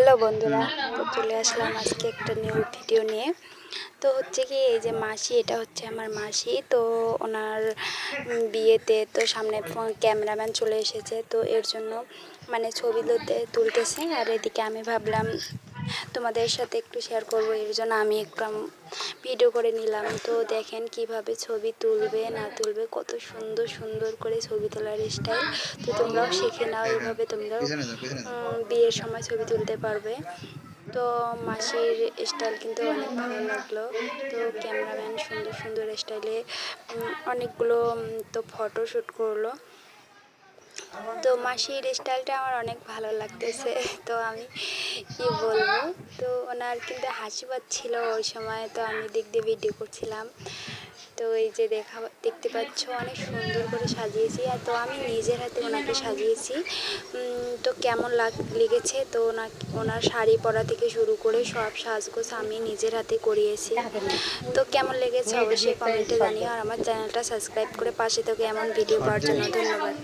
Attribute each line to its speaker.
Speaker 1: Hello বন্ধুরা, তো চলে আসলাম আজকে একটা নিউ ভিডিও নিয়ে। তো হচ্ছে কি, এই যে মাসি, এটা হচ্ছে আমার মাসি। তো ওনার বিয়েতে তো সামনে ক্যামেরাম্যান চলে এসেছে, তো এর জন্য মানে ছবি তুলতেছে। আর এদিকে আমি ভাবলাম তোমাদের সাথে একটু শেয়ার করবো, এর জন্য আমি একটু ভিডিও করে নিলাম। তো দেখেন কিভাবে ছবি তুলবে না তুলবে, কত সুন্দর সুন্দর করে ছবি তোলার স্টাইল। তো তোমরাও শিখে নাও, এইভাবে তোমরাও বিয়ের সময় ছবি তুলতে পারবে। তো মাসির স্টাইল কিন্তু অনেক ভালো লাগলো। তো ক্যামেরাম্যান সুন্দর সুন্দর স্টাইলে অনেকগুলো তো ফটো শ্যুট করলো। তো মাসির স্টাইলটা আমার অনেক ভালো লাগতেছে। তো আমি কি বলবো, তো ওনার কিন্তু হাসি পাচ্ছিল ওই সময়। তো আমি দিক দিয়ে ভিডিও করছিলাম। তো এই যে দেখতে পাচ্ছ, অনেক সুন্দর করে সাজিয়েছি। আর তো আমি নিজের হাতে ওনাকে সাজিয়েছি। তো কেমন লেগেছে, তো ওনার শাড়ি পরা থেকে শুরু করে সব সাজগোজ আমি নিজের হাতে করিয়েছি। তো কেমন লেগেছে অবশ্যই কমেন্টে জানিও। আর আমার চ্যানেলটা সাবস্ক্রাইব করে পাশে থেকে এমন ভিডিও পাওয়ার জন্য ধন্যবাদ।